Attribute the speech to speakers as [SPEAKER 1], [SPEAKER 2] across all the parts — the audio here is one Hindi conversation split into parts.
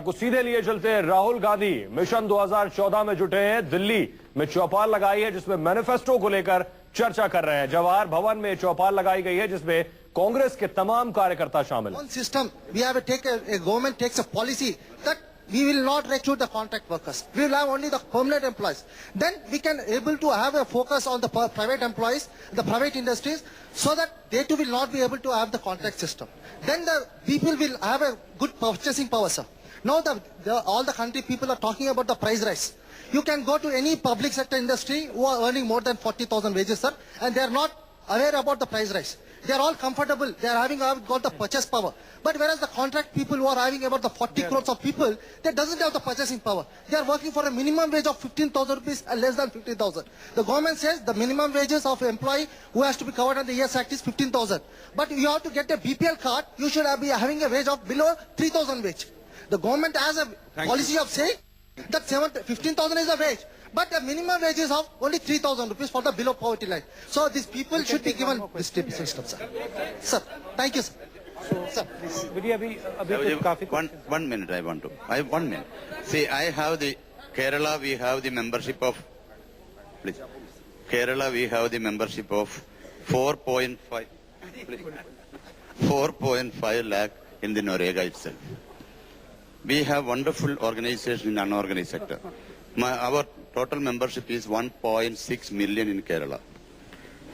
[SPEAKER 1] को सीधे लिए चलते हैं। राहुल गांधी मिशन 2014 में जुटे हैं। दिल्ली में चौपाल लगाई है जिसमें मैनिफेस्टो को लेकर चर्चा कर रहे हैं। जवाहर भवन में चौपाल लगाई गई है जिसमें कांग्रेस के तमाम कार्यकर्ता शामिल हैं।
[SPEAKER 2] System, we have to take a government takes a policy that we will not recruit the contract workers. We will have only the permanent employees. Then we can able to have a focus on the private employees, the private industries, so that they too will not be able to have the contract system. Then the people will have a good purchasing power, sir. Now all the country people are talking about the price rise. You can go to any public sector industry who are earning more than 40,000 wages, sir, and they are not aware about the price rise. They are all comfortable. They are got the purchase power. But whereas the contract people who are having about the 40 crores of people, they doesn't have the purchasing power. They are working for a minimum wage of 15,000 rupees and less than 15,000. The government says the minimum wages of employee who has to be covered under the ES Act is 15,000. But you have to get a BPL card, you should be having a wage of below 3,000 wage. The government has a policy of saying that 15,000 is a wage. But the minimum wage is of only 3,000 rupees for the below poverty line. So these people should be given this system, sir. Sir, thank you, sir. Sir,
[SPEAKER 3] one minute I want to. I have 1 minute. See, I have the Kerala, we have the membership of, please. Kerala, we have the membership of 4.5 lakh in the Norega itself. We have wonderful organization in unorganized sector. Our total membership is 1.6 million in Kerala.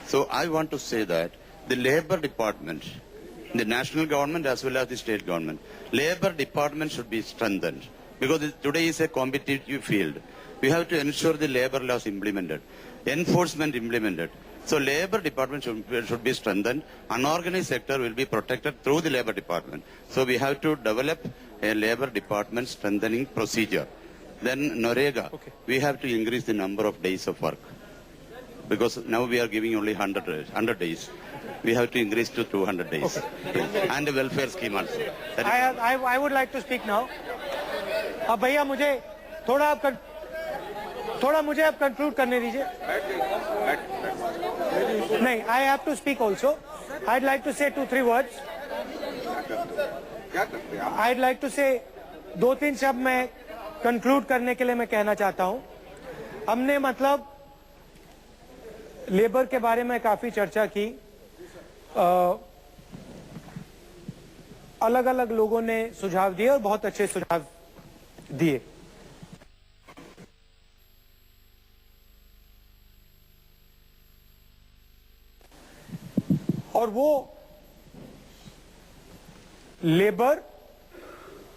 [SPEAKER 3] So I want to say that the labor department, the national government as well as the state government, labor department should be strengthened because today is a competitive field. We have to ensure the labor laws implemented, enforcement implemented. So labor department should be strengthened. Unorganized sector will be protected through the labor department. So we have to develop a labor department strengthening procedure. Then Norega, we have to increase the number of days of work. Because now we are giving only 100 days. We have to increase to 200 days. And the welfare scheme also.
[SPEAKER 4] I would like to speak now. अब भैया मुझे थोड़ा मुझे अब कंक्लूड करने दीजिए. नहीं, I have to speak also. I'd like to say 2-3 words. I'd like to say 2-3 शब्द मैं कंक्लूड करने के लिए मैं कहना चाहता हूं. हमने मतलब लेबर के बारे में काफी चर्चा की. अलग अलग लोगों ने सुझाव दिए और बहुत अच्छे सुझाव दिए. और वो लेबर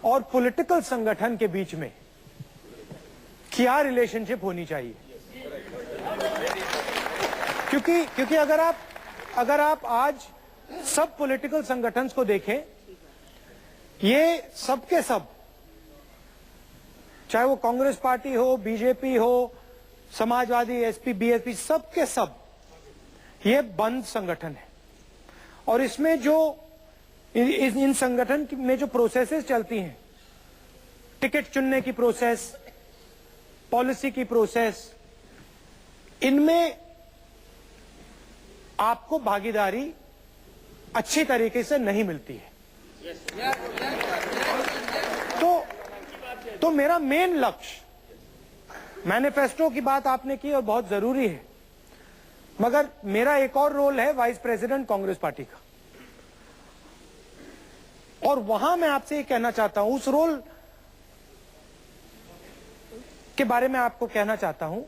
[SPEAKER 4] और पॉलिटिकल संगठन के बीच में क्या रिलेशनशिप होनी चाहिए. क्योंकि अगर आप आज सब पॉलिटिकल संगठन को देखें, ये सब के सब, चाहे वो कांग्रेस पार्टी हो, बीजेपी हो, समाजवादी, एसपी, बीएसपी, सब के सब ये बंद संगठन है. और इसमें जो इन संगठन में जो प्रोसेसेस चलती हैं, टिकट चुनने की प्रोसेस, पॉलिसी की प्रोसेस, इनमें आपको भागीदारी अच्छी तरीके से नहीं मिलती है. तो मेरा मेन लक्ष्य, मैनिफेस्टो की बात आपने की और बहुत जरूरी है, मगर मेरा एक और रोल है वाइस प्रेसिडेंट कांग्रेस पार्टी का. और वहां मैं आपसे ये कहना चाहता हूं, उस रोल के बारे में आपको कहना चाहता हूं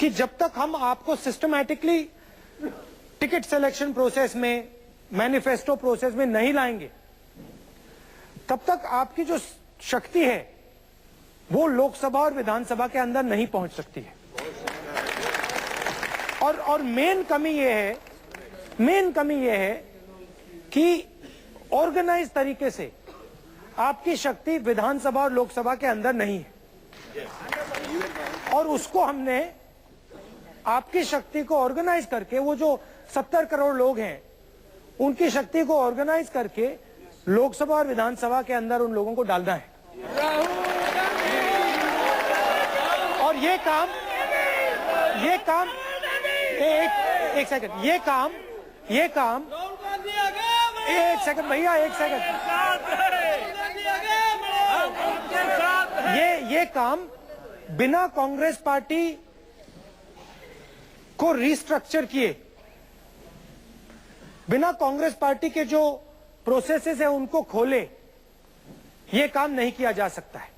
[SPEAKER 4] कि जब तक हम आपको सिस्टमैटिकली टिकट सिलेक्शन प्रोसेस में, मैनिफेस्टो प्रोसेस में नहीं लाएंगे, तब तक आपकी जो शक्ति है वो लोकसभा और विधानसभा के अंदर नहीं पहुंच सकती है. और मेन कमी ये है कि ऑर्गेनाइज तरीके से आपकी शक्ति विधानसभा और लोकसभा के अंदर नहीं है. और उसको हमने, आपकी शक्ति को ऑर्गेनाइज करके, वो जो 70 करोड़ लोग हैं उनकी शक्ति को ऑर्गेनाइज करके लोकसभा और विधानसभा के अंदर उन लोगों को डालना है. और ये काम एक सेकंड, ये काम एक सेकंड भैया, एक सेकंड. ये काम बिना कांग्रेस पार्टी को रिस्ट्रक्चर किए, बिना कांग्रेस पार्टी के जो प्रोसेसेस है उनको खोले, ये काम नहीं किया जा सकता है।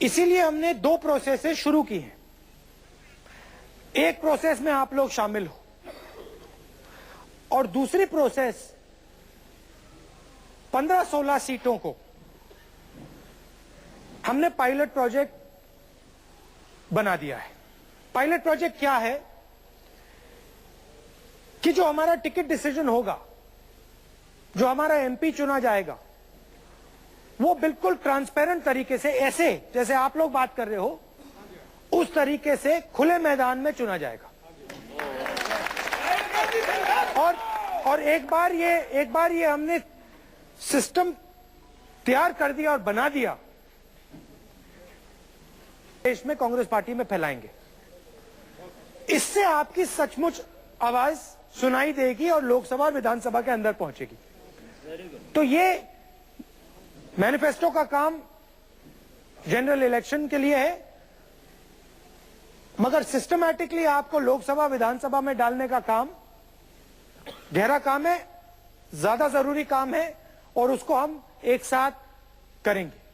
[SPEAKER 4] इसीलिए हमने 2 प्रोसेसेस शुरू की हैं। एक प्रोसेस में आप लोग शामिल हो और दूसरी प्रोसेस 15-16 सीटों को हमने पायलट प्रोजेक्ट बना दिया है। पायलट प्रोजेक्ट क्या है कि जो हमारा टिकट डिसीजन होगा, जो हमारा एमपी चुना जाएगा, वो बिल्कुल ट्रांसपेरेंट तरीके से, ऐसे जैसे आप लोग बात कर रहे हो उस तरीके से खुले मैदान में चुना जाएगा। और एक बार ये हमने सिस्टम तैयार कर दिया और बना दिया, देश में कांग्रेस पार्टी में फैलाएंगे। इससे आपकी सचमुच आवाज सुनाई देगी और लोकसभा और विधानसभा के अंदर पहुंचेगी। तो ये मैनिफेस्टो का काम जनरल इलेक्शन के लिए है, मगर सिस्टमैटिकली आपको लोकसभा विधानसभा में डालने का काम गहरा काम है, ज्यादा जरूरी काम है और उसको हम एक साथ करेंगे।